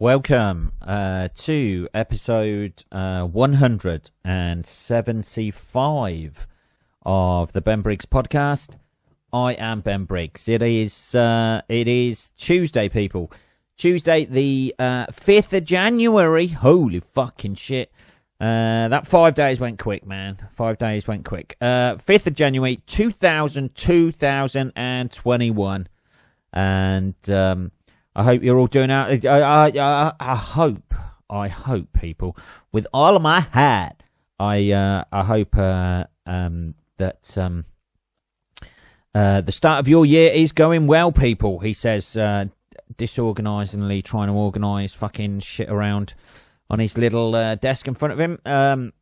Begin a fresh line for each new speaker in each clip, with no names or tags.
Welcome to episode 175 of the Ben Briggs podcast. I am Ben Briggs. It is Tuesday, people. Tuesday, the 5th of January. Holy fucking shit. That 5 days went quick, man. 5 days went quick. 5th of January, 2021. And I hope you're all doing out. I hope, people, with all of my heart, I hope that the start of your year is going well, people. He says, disorganisingly trying to organise fucking shit around on his little desk in front of him.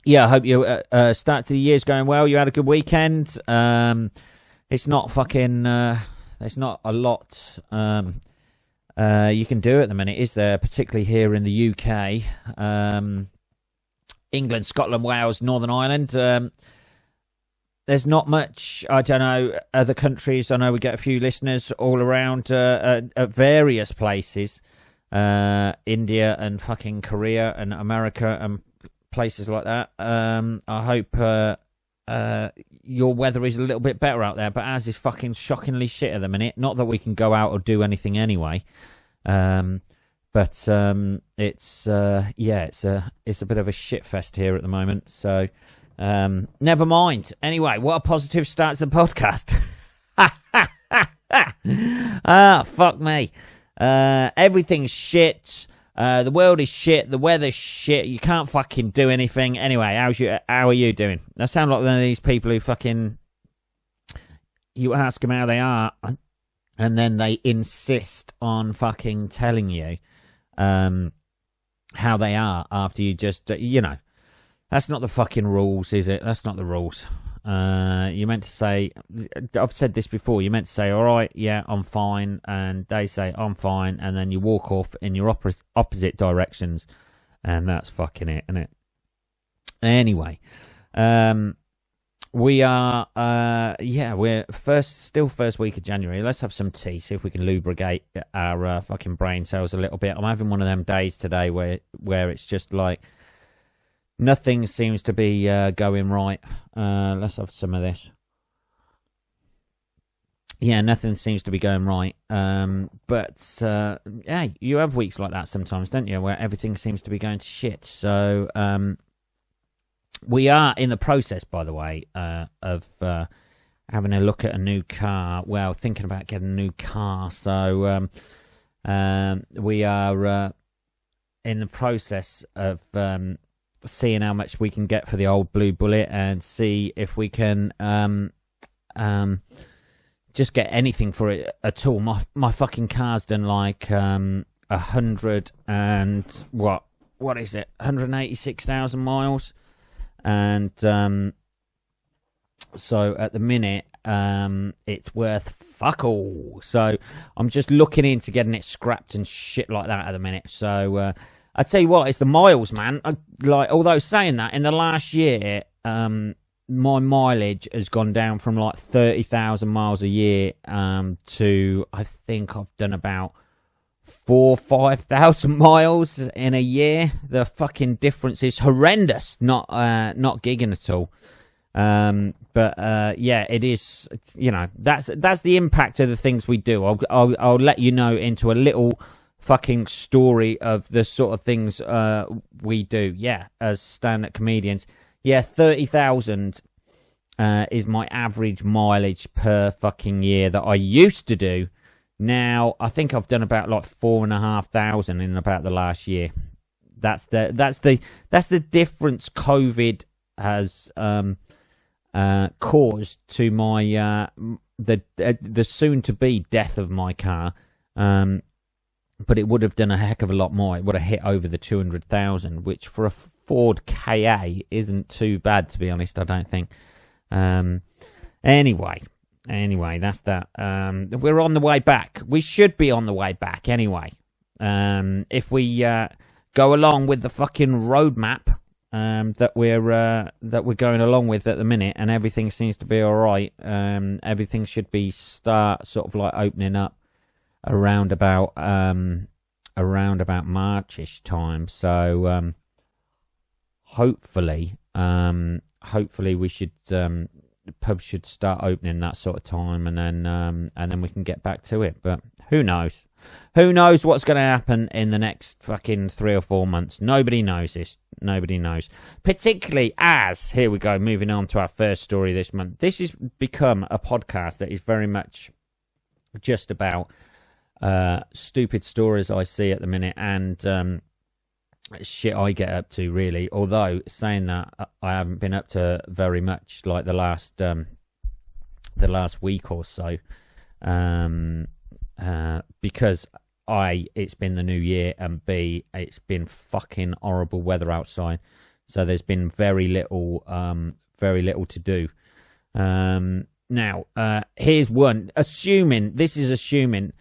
Yeah, I hope your start to the year's going well. You had a good weekend. It's not fucking. There's not a lot you can do at the minute, is there? Particularly here in the UK, England, Scotland, Wales, Northern Ireland. There's not much. I don't know other countries. I know we get a few listeners all around at various places. India and fucking Korea and America and places like that. I hope your weather is a little bit better out there, but ours is fucking shockingly shit at the minute. Not that we can go out or do anything anyway, but it's it's a bit of a shit fest here at the moment. So never mind. Anyway, what a positive start to the podcast. Fuck me. Everything's shit. The world is shit. The weather's shit. You can't fucking do anything. Anyway, how are you doing? I sound like one of these people who fucking, you ask them how they are, and then they insist on fucking telling you how they are after you just, that's not the fucking rules, is it? That's not the rules. You meant to say, I've said this before, you meant to say, all right, yeah, I'm fine, and they say, I'm fine, and then you walk off in your opposite directions, and that's fucking it, isn't it? Anyway, we are, we're still first week of January. Let's have some tea, see if we can lubricate our fucking brain cells a little bit. I'm having one of them days today where it's just like, nothing seems to be going right. Let's have some of this. Yeah, nothing seems to be going right. But yeah, you have weeks like that sometimes, don't you, where everything seems to be going to shit. So we are in the process, by the way, of having a look at a new car. Well, thinking about getting a new car. So we are in the process of seeing how much we can get for the old Blue Bullet and see if we can just get anything for it at all. My fucking car's done like 100 and what is it? 186,000 miles, and so at the minute it's worth fuck all. So I'm just looking into getting it scrapped and shit like that at the minute. So I tell you what, it's the miles, man. Although saying that, in the last year, my mileage has gone down from like 30,000 miles a year to, I think I've done about 4,000 or 5,000 miles in a year. The fucking difference is horrendous. Not gigging at all. But yeah, it is. That's the impact of the things we do. I'll let you know into a little fucking story of the sort of things we do, as stand-up comedians. 30,000 is my average mileage per fucking year that I used to do. Now I think I've done about like 4,500 in about the last year. That's the difference COVID has caused to my the soon to be death of my car. But it would have done a heck of a lot more. It would have hit over the 200,000, which for a Ford KA isn't too bad, to be honest, I don't think. Anyway, that's that. We're on the way back. We should be on the way back anyway. If we go along with the fucking roadmap that we're going along with at the minute, and everything seems to be all right. Everything should be start sort of like opening up around about around about Marchish time. So hopefully we should the pubs should start opening that sort of time, and then we can get back to it. But who knows? Who knows what's going to happen in the next fucking 3 or 4 months? Nobody knows this. Nobody knows. Particularly as, here we go, moving on to our first story this month. This has become a podcast that is very much just about stupid stories I see at the minute and shit I get up to, really. Although, saying that, I haven't been up to very much like the last week or so. Because it's been the new year, and B, it's been fucking horrible weather outside, so there's been very little to do. Now, here's one. Assuming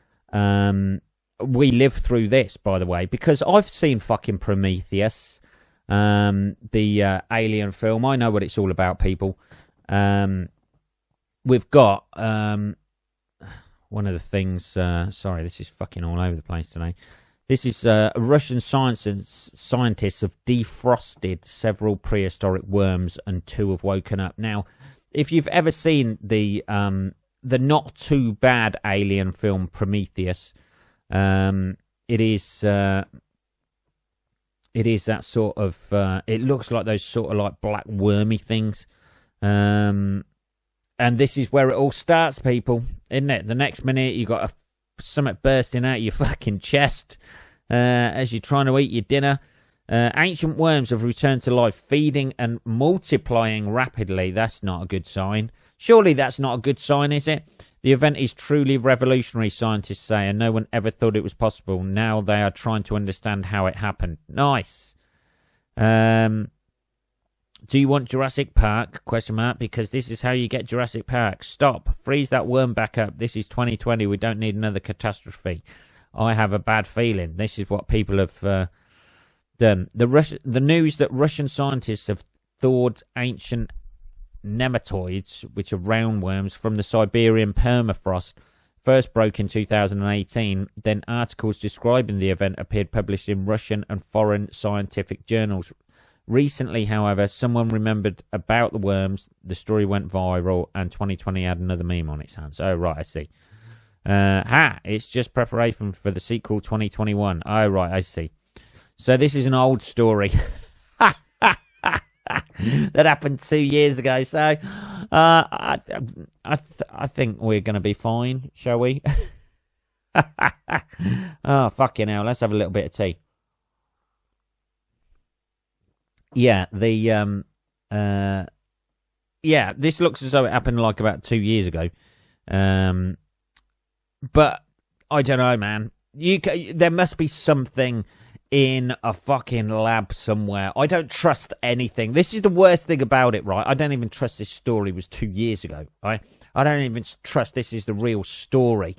we live through this, by the way, because I've seen fucking Prometheus, the alien film. I know what it's all about, people. We've got one of the things, sorry, this is fucking all over the place today. This is Russian scientists have defrosted several prehistoric worms and 2 have woken up. Now, if you've ever seen the not too bad alien film Prometheus, it is that sort of, it looks like those sort of like black wormy things. And this is where it all starts, people, isn't it? The next minute you got something bursting out your fucking chest as you're trying to eat your dinner. Ancient worms have returned to life, feeding and multiplying rapidly. That's not a good sign. Surely that's not a good sign, is it? The event is truly revolutionary, scientists say, and no one ever thought it was possible. Now they are trying to understand how it happened. Nice. Do you want Jurassic Park? ? Because this is how you get Jurassic Park. Stop. Freeze that worm back up. This is 2020. We don't need another catastrophe. I have a bad feeling. This is what people have done. The news that Russian scientists have thawed ancient nematoids, which are roundworms, from the Siberian permafrost, first broke in 2018. Then articles describing the event appeared published in Russian and foreign scientific journals. Recently, however, someone remembered about the worms, the story went viral, and 2020 had another meme on its hands. Oh, right, I see. It's just preparation for the sequel 2021. Oh, right, I see. So this is an old story that happened 2 years ago. So I think we're going to be fine, shall we? Oh, fucking hell. Let's have a little bit of tea. Yeah, this looks as though it happened like about 2 years ago. But I don't know, man. There must be something in a fucking lab somewhere. I don't trust anything. This is the worst thing about it, right? I don't even trust this story was 2 years ago, right? I don't even trust this is the real story.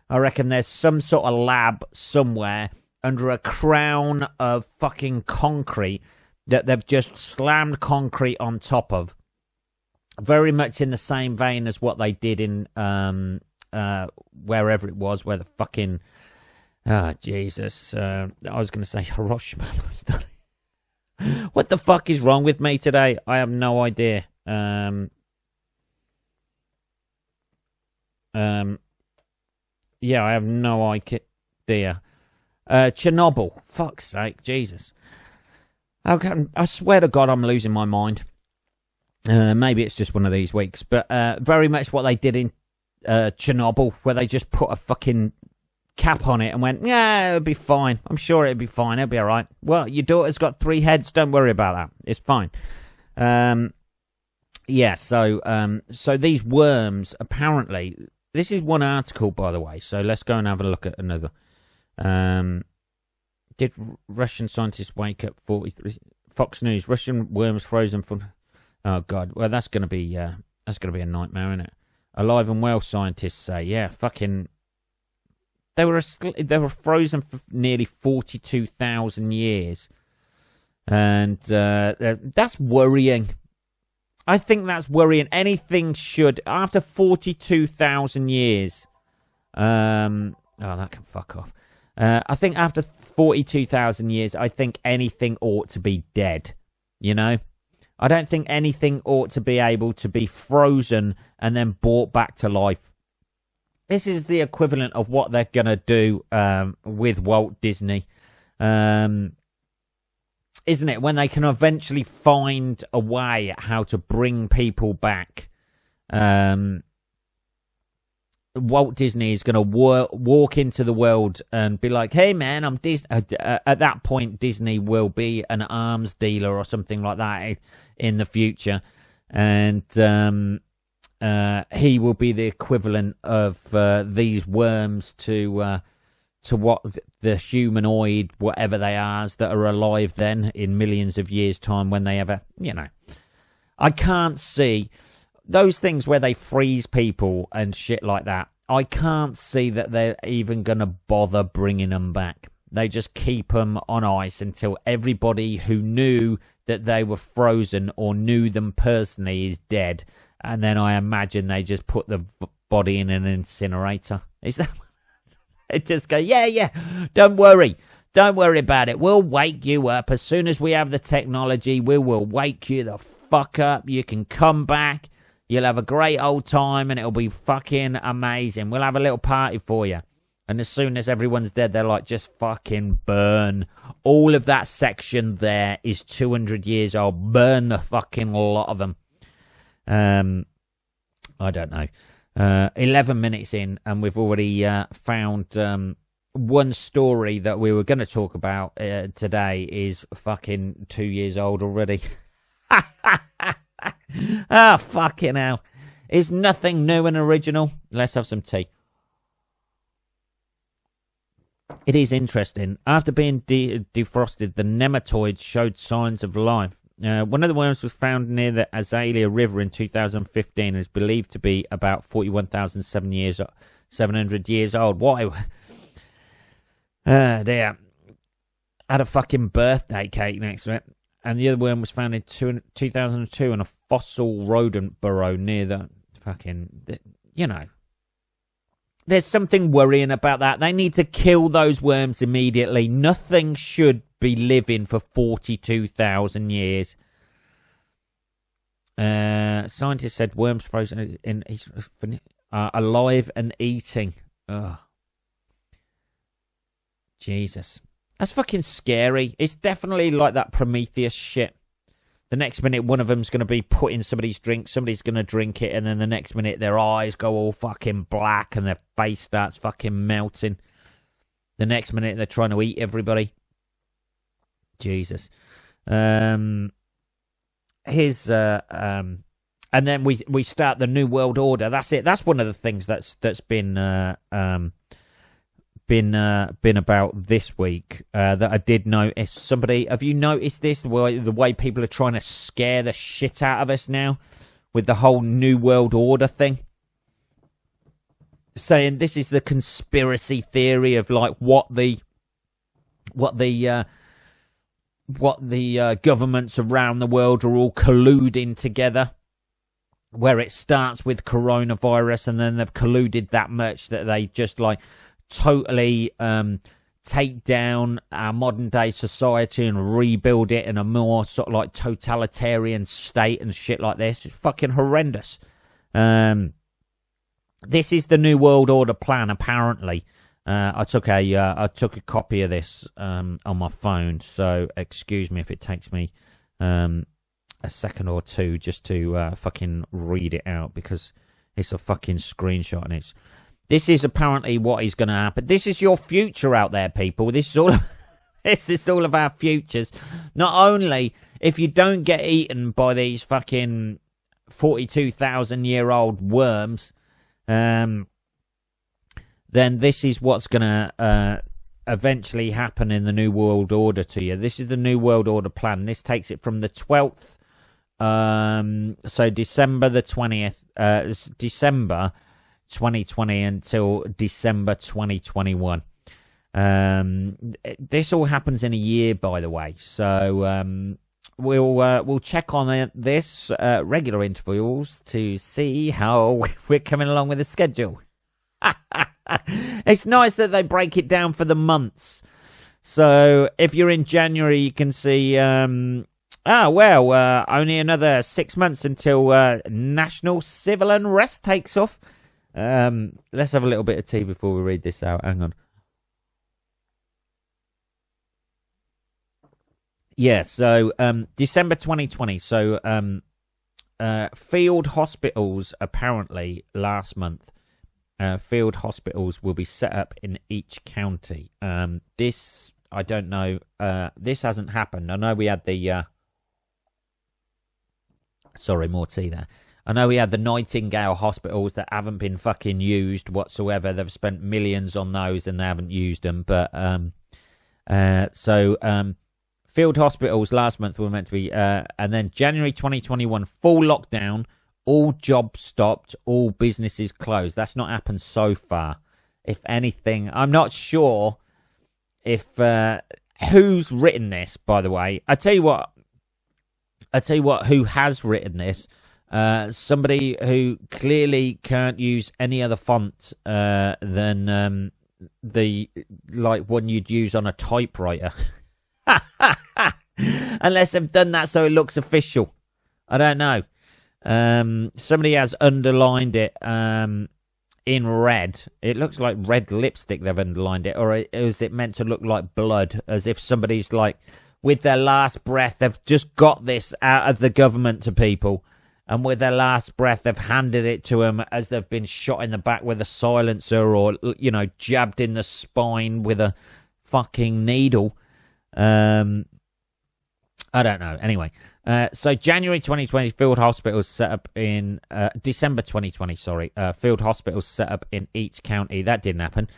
I reckon there's some sort of lab somewhere under a crown of fucking concrete that they've just slammed concrete on top of. Very much in the same vein as what they did in wherever it was, where the fucking... Oh, Jesus. I was going to say Hiroshima last night. What the fuck is wrong with me today? I have no idea. Yeah, I have no idea. Chernobyl. Fuck's sake, Jesus. I swear to God I'm losing my mind. Maybe it's just one of these weeks. But very much what they did in Chernobyl, where they just put a fucking cap on it and went, yeah, it'll be fine. I'm sure it'll be fine. It'll be all right. Well, your daughter's got 3 heads. Don't worry about that. It's fine. Yeah, so these worms, apparently... This is one article, by the way, so let's go and have a look at another. Did Russian scientists wake up 43... Fox News, Russian worms frozen from... Oh, God. Well, that's going to be a nightmare, isn't it? Alive and well, scientists say. Yeah, fucking... They were frozen for nearly 42,000 years. And that's worrying. I think that's worrying. Anything should... After 42,000 years... Oh, that can fuck off. I think after 42,000 years, I think anything ought to be dead, you know? I don't think anything ought to be able to be frozen and then brought back to life. This is the equivalent of what they're going to do with Walt Disney, isn't it? When they can eventually find a way at how to bring people back. Walt Disney is going to walk into the world and be like, hey, man, I'm Disney. At that point, Disney will be an arms dealer or something like that in the future. And he will be the equivalent of these worms to what the humanoid, whatever they are, that are alive then in millions of years' time when they ever, you know. I can't see those things where they freeze people and shit like that. I can't see that they're even going to bother bringing them back. They just keep them on ice until everybody who knew that they were frozen or knew them personally is dead. And then I imagine they just put the body in an incinerator. Is that... It just go, yeah, don't worry about it. We'll wake you up as soon as we have the technology. We will wake you the fuck up. You can come back. You'll have a great old time, and it'll be fucking amazing. We'll have a little party for you. And as soon as everyone's dead, they're like, just fucking burn. All of that section there is 200 years old. Burn the fucking lot of them. I don't know. 11 minutes in, and we've already found one story that we were going to talk about today is fucking 2 years old already. Ah, fucking hell. Is nothing new and original. Let's have some tea. It is interesting. After being defrosted, the nematoids showed signs of life. One of the worms was found near the Azalea River in 2015 and is believed to be about 41,700 years old. What? Dear. Had a fucking birthday cake next to it. And the other worm was found in 2002 in a fossil rodent burrow near the fucking, you know. There's something worrying about that. They need to kill those worms immediately. Nothing should be living for 42,000 years. Scientists said worms frozen in alive and eating. Ugh. Jesus. That's fucking scary. It's definitely like that Prometheus shit. The next minute, one of them's going to be put in somebody's drink. Somebody's going to drink it. And then the next minute, their eyes go all fucking black and their face starts fucking melting. The next minute, they're trying to eat everybody. Jesus. And then we start the New World Order. That's it. That's one of the things that's been about this week that I did notice. Somebody, have you noticed this? The way people are trying to scare the shit out of us now with the whole New World Order thing, saying this is the conspiracy theory of like what the governments around the world are all colluding together. Where it starts with coronavirus, and then they've colluded that much that they just like totally take down our modern day society and rebuild it in a more sort of like totalitarian state and shit like this. It's fucking horrendous. This is the New World Order plan, apparently. I took a copy of this on my phone, so excuse me if it takes me a second or two just to fucking read it out, because it's a fucking screenshot and this is apparently what is going to happen. This is your future out there, people. This is all of our futures. Not only if you don't get eaten by these fucking 42,000-year-old worms, then this is what's going to eventually happen in the New World Order to you. This is the New World Order plan. This takes it from the 12th, so December the 20th, December 2020 until December 2021. This all happens in a year, by the way. So we'll check on this regular intervals to see how we're coming along with the schedule. It's nice that they break it down for the months. So if you're in January, you can see, only another 6 months until National Civil Unrest takes off. Let's have a little bit of tea before we read this out. Hang on. Yeah, so December 2020. So field hospitals, apparently, last month, field hospitals will be set up in each county. This, I don't know, this hasn't happened. I know we had the... Sorry, more tea there. I know we had the Nightingale hospitals that haven't been fucking used whatsoever. They've spent millions on those and they haven't used them. But, field hospitals last month were meant to be, and then January 2021, full lockdown, all jobs stopped, all businesses closed. That's not happened so far. If anything, I'm not sure if, who's written this, by the way. I tell you what, who has written this. Somebody who clearly can't use any other font than the one you'd use on a typewriter. Unless they've done that so it looks official. I don't know. Somebody has underlined it in red. It looks like red lipstick they've underlined it. Or is it meant to look like blood? As if somebody's like, with their last breath, they've just got this out of the government to people. And with their last breath, they've handed it to them as they've been shot in the back with a silencer or, jabbed in the spine with a fucking needle. I don't know. Anyway, so January 2020, field hospitals set up in... December 2020, sorry. Field hospitals set up in each county. That didn't happen.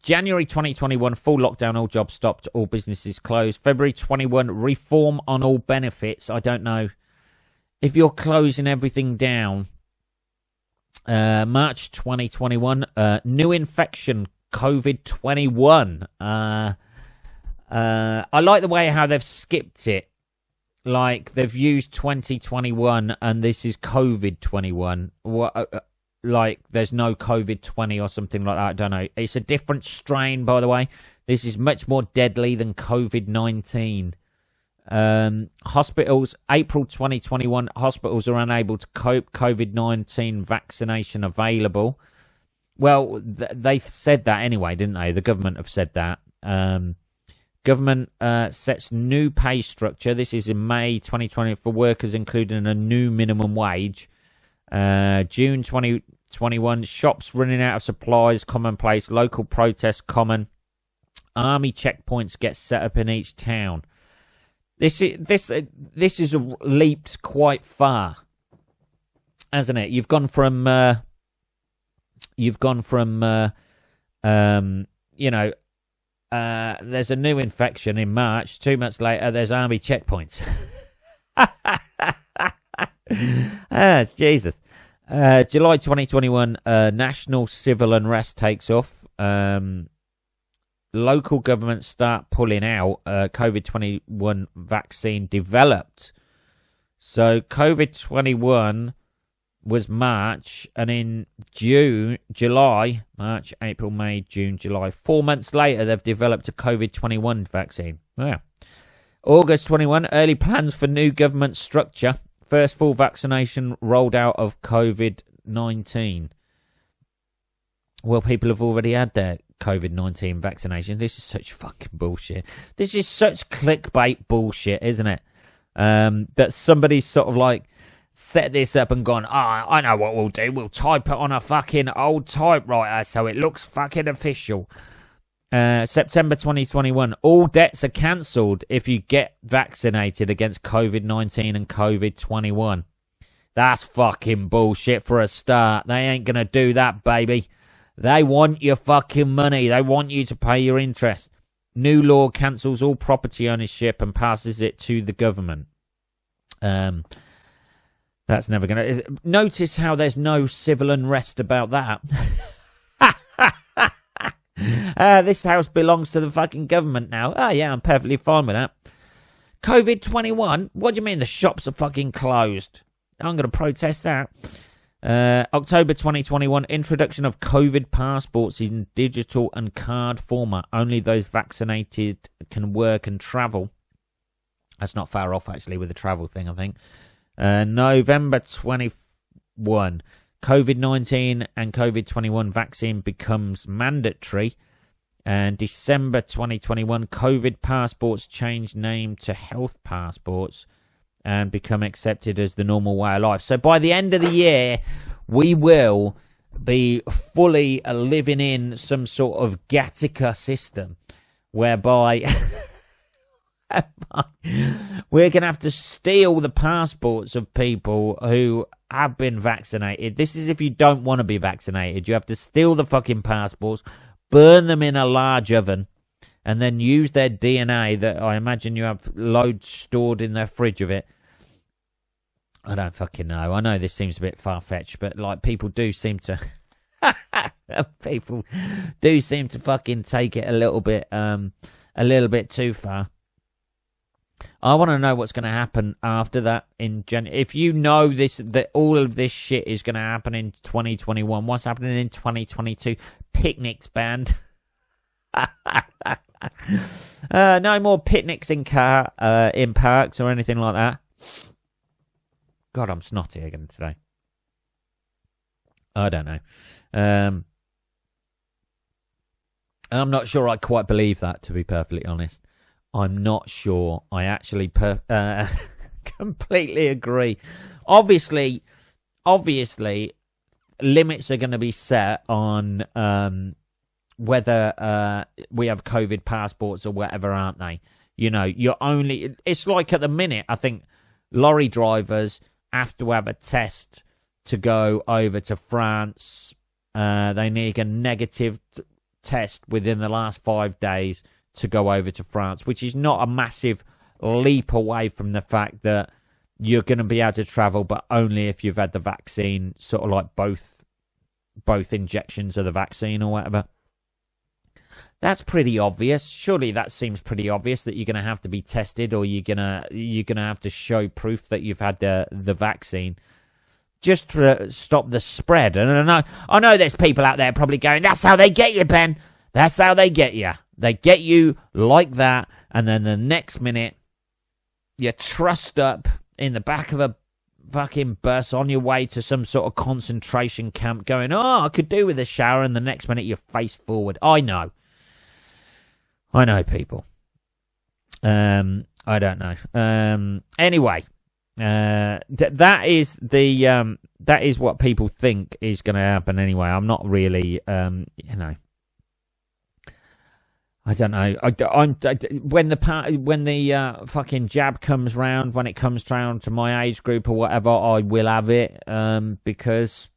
January 2021, full lockdown, all jobs stopped, all businesses closed. February 21, reform on all benefits. I don't know if you're closing everything down. March 2021, new infection, COVID-21. I like the way how they've skipped it. Like, they've used 2021 and this is COVID-21. What, like, there's no COVID-20 or something like that. I don't know. It's a different strain, by the way. This is much more deadly than COVID-19. Hospitals, April 2021, hospitals are unable to cope. COVID-19 vaccination available. Well, they said that anyway, didn't they? The government have said that. Government sets new pay structure. This is in May 2020 for workers, including a new minimum wage. June 2021, shops running out of supplies, commonplace. Local protests, common. Army checkpoints get set up in each town. This is leaped quite far, hasn't it? You've gone from there's a new infection in March. 2 months later, there's army checkpoints. Jesus. July 2021, national civil unrest takes off. Local governments start pulling out. COVID-21 vaccine developed. So COVID-21 was March, and in July, March, April, May, June, July, 4 months later, they've developed a COVID-21 vaccine. Wow. August 21, early plans for new government structure. First full vaccination rolled out of COVID-19. Well, people have already had their COVID-19 vaccination. This is such fucking bullshit. This is such clickbait bullshit, isn't it? That somebody's sort of like set this up and gone, I know what we'll do. We'll type it on a fucking old typewriter so it looks fucking official. September 2021, all debts are cancelled if you get vaccinated against COVID-19 and COVID-21. That's fucking bullshit for a start. They ain't going to do that, baby. They want your fucking money. They want you to pay your interest. New law cancels all property ownership and passes it to the government. That's never going to... Notice how there's no civil unrest about that. This house belongs to the fucking government now. Oh, yeah, I'm perfectly fine with that. COVID-21? What do you mean the shops are fucking closed? I'm going to protest that. October 2021, introduction of COVID passports in digital and card format. Only those vaccinated can work and travel. That's not far off, actually, with the travel thing, I think. November 21, COVID-19 and COVID-21 vaccine becomes mandatory. And December 2021, COVID passports change name to health passports and become accepted as the normal way of life. So by the end of the year, we will be fully living in some sort of Gattaca system whereby we're going to have to steal the passports of people who have been vaccinated. This is if you don't want to be vaccinated. You have to steal the fucking passports, burn them in a large oven, and then use their DNA that I imagine you have loads stored in their fridge of it. I don't fucking know. I know this seems a bit far-fetched, but like people do seem to fucking take it a little bit too far. I want to know what's going to happen after that in January. If you know that all of this shit is going to happen in 2021, what's happening in 2022? Picnics banned. No more picnics in parks or anything like that. God, I'm snotty again today. I don't know. I'm not sure I quite believe that, to be perfectly honest. I'm not sure. I actually completely agree. Obviously, limits are going to be set on whether we have COVID passports or whatever, aren't they? You know, it's like at the minute, I think lorry drivers have to have a test to go over to France. They need a negative test within the last 5 days to go over to France, which is not a massive leap away from the fact that you're going to be able to travel, but only if you've had the vaccine, sort of like both injections of the vaccine or whatever. That's pretty obvious. Surely that seems pretty obvious that you're going to have to be tested, or you're gonna have to show proof that you've had the vaccine, just to stop the spread. And I know there's people out there probably going, "That's how they get you, Ben. That's how they get you. They get you like that, and then the next minute you're trussed up in the back of a fucking bus on your way to some sort of concentration camp going, oh, I could do with a shower, and the next minute you're face forward." I know people. I don't know. Anyway, that is what people think is going to happen anyway. I'm not really, I don't know. When the fucking jab comes round, when it comes round to my age group or whatever, I will have it, because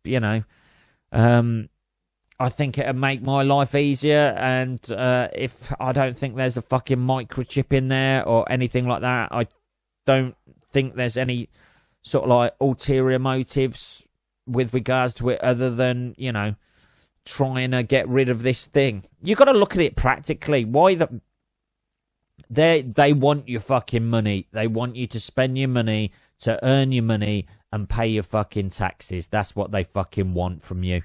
I think it'll make my life easier. And if I don't think there's a fucking microchip in there or anything like that, I don't think there's any sort of like ulterior motives with regards to it, other than trying to get rid of this thing. You got to look at it practically. Why they want your fucking money. They want you to spend your money, to earn your money, and pay your fucking taxes. That's what they fucking want from you.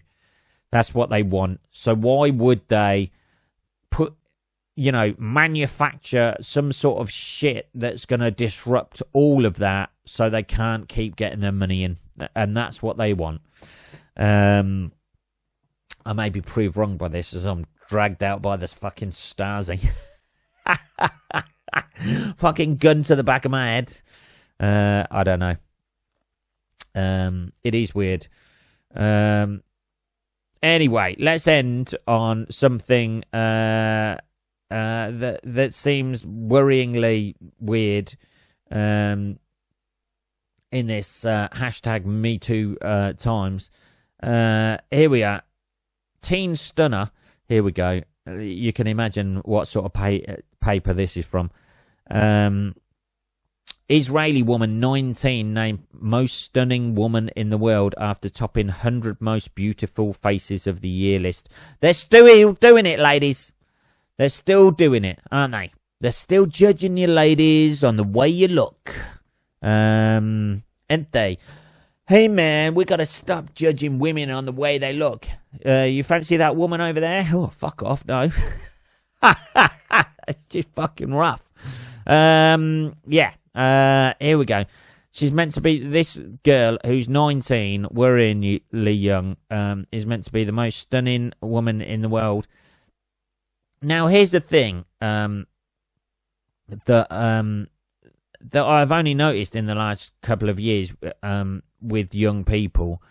That's what they want. So why would they manufacture some sort of shit that's going to disrupt all of that so they can't keep getting their money in? And that's what they want. I may be proved wrong by this as I'm dragged out by this fucking Stasi. Fucking gun to the back of my head. I don't know. It is weird. Anyway, let's end on something that seems worryingly weird in this hashtag #MeToo times. Here we are. Teen Stunner. Here we go. You can imagine what sort of paper this is from. Israeli woman 19 named most stunning woman in the world after topping 100 most beautiful faces of the year list. They're still doing it, ladies. They're still doing it, aren't they? They're still judging you, ladies, on the way you look. Aren't they? Hey man, we got to stop judging women on the way they look. You fancy that woman over there? Oh, fuck off, no. She's fucking rough. Here we go. She's meant to be, this girl who's 19, worryingly young, is meant to be the most stunning woman in the world. Now, here's the thing that I've only noticed in the last couple of years with young people,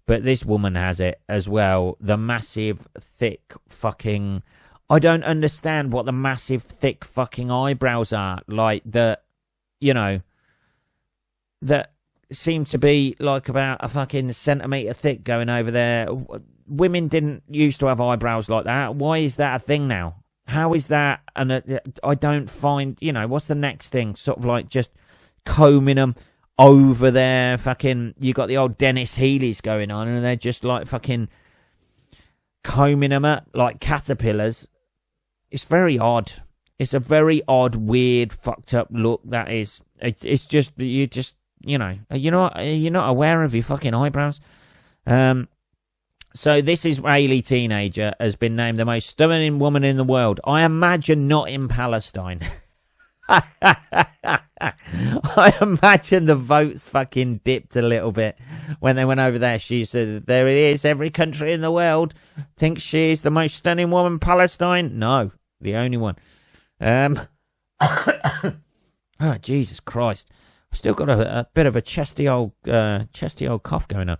but this woman has it as well. The massive, thick fucking... I don't understand what the massive, thick fucking eyebrows are. Like, that seem to be like about a fucking centimetre thick going over there. Women didn't used to have eyebrows like that. Why is that a thing now? How is that? And I don't find, what's the next thing? Sort of like just combing them over there. Fucking, you got the old Dennis Healy's going on, and they're just like fucking combing them up like caterpillars. It's very odd. It's a very odd, weird, fucked up look. That is. It's just you're not aware of your fucking eyebrows. So this Israeli teenager has been named the most stunning woman in the world. I imagine not in Palestine. I imagine the votes fucking dipped a little bit when they went over there. She said, there it is, every country in the world thinks she's the most stunning woman. Palestine? No, the only one. Oh, Jesus Christ. I've still got a bit of a chesty old cough going on.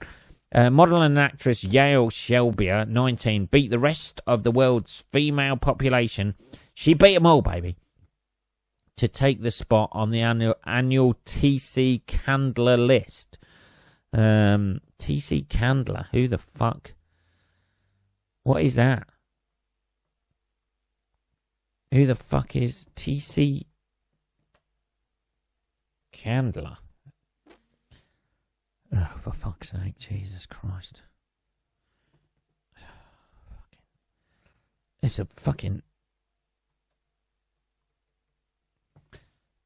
Model and actress Yael Shelbier, 19, beat the rest of the world's female population. She beat them all, baby, to take the spot on the annual TC Candler list. TC Candler, who the fuck? What is that? Who the fuck is TC Candler? Oh, for fuck's sake, Jesus Christ. It's a fucking...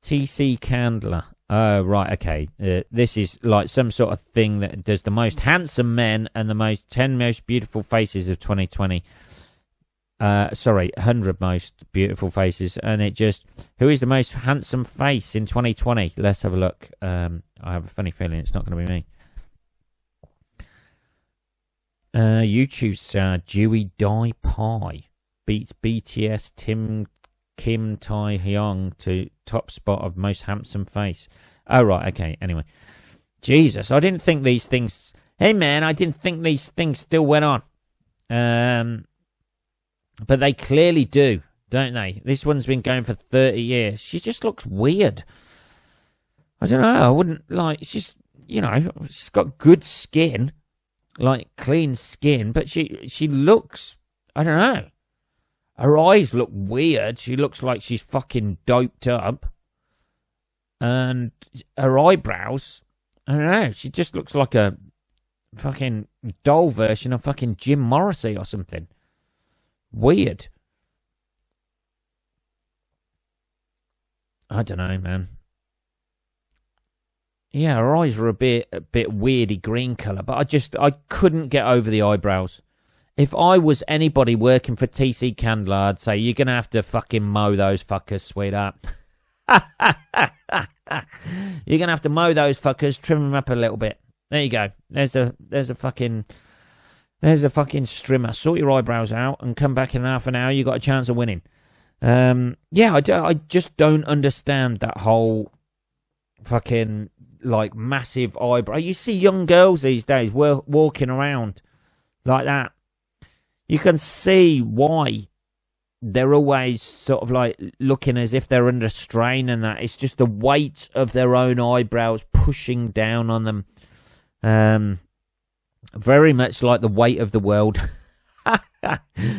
TC Candler. Oh, right, okay. This is like some sort of thing that does the most handsome men and the 10 most beautiful faces of 2020. 100 most beautiful faces. And it just... Who is the most handsome face in 2020? Let's have a look. I have a funny feeling it's not going to be me. YouTube star Dewey Dye Pie beats BTS Kim Tai Hyung to top spot of most handsome face. Oh, right, okay, anyway. Jesus, I didn't think these things... Hey, man, I didn't think these things still went on. But they clearly do, don't they? This one's been going for 30 years. She just looks weird. I don't know, I wouldn't, like, she's, she's got good skin. Like, clean skin, but she looks, I don't know. Her eyes look weird. She looks like she's fucking doped up. And her eyebrows, I don't know. She just looks like a fucking doll version of fucking Jim Morrissey or something. Weird. I don't know, man. Yeah, her eyes were a bit weirdy green colour, but I couldn't get over the eyebrows. If I was anybody working for TC Candler, I'd say, you're going to have to fucking mow those fuckers, sweetheart. You're going to have to mow those fuckers, trim them up a little bit. There you go. There's a fucking strimmer. Sort your eyebrows out and come back in half an hour. You got a chance of winning. I just don't understand that whole fucking... like massive eyebrow. You see young girls these days walking around like that. You can see why they're always sort of like looking as if they're under strain, and that it's just the weight of their own eyebrows pushing down on them. Very much like the weight of the world.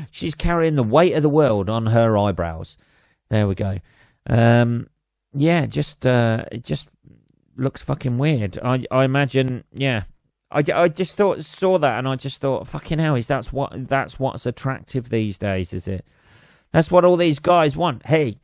She's carrying the weight of the world on her eyebrows. There we go. It just looks fucking weird. I imagine, yeah. I just saw that, and I just thought, fucking hell, that's what's attractive these days, is it? That's what all these guys want. Hey,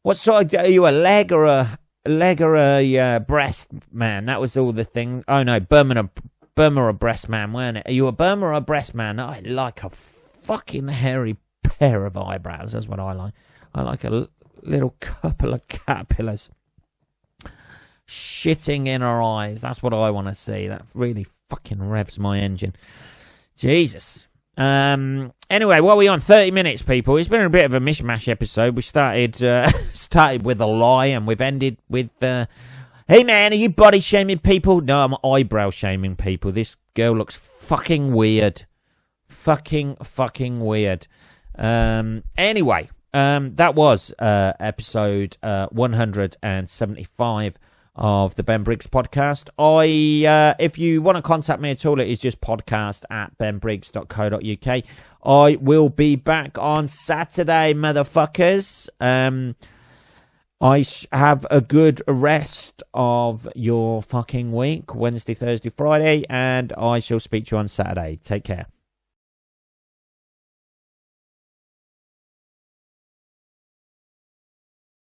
what sort of, are you a leg or leg or a breast man? That was all the thing. Oh no, Burma or breast man, weren't it? Are you a Burma or a breast man? I like a fucking hairy pair of eyebrows. That's what I like. I like a little couple of caterpillars shitting in her eyes. That's what I want to see. That really fucking revs my engine. Jesus. Anyway, what are we on? 30 minutes, people. It's been a bit of a mishmash episode. We started with a lie, and we've ended with, hey man, are you body shaming people? No, I'm eyebrow shaming people. This girl looks fucking weird. Fucking weird. Anyway, that was episode 175 of the Ben Briggs podcast. If you want to contact me at all, it is just podcast@benbriggs.co.uk. I will be back on Saturday, motherfuckers. Have a good rest of your fucking week, Wednesday, Thursday, Friday, and I shall speak to you on Saturday. Take care.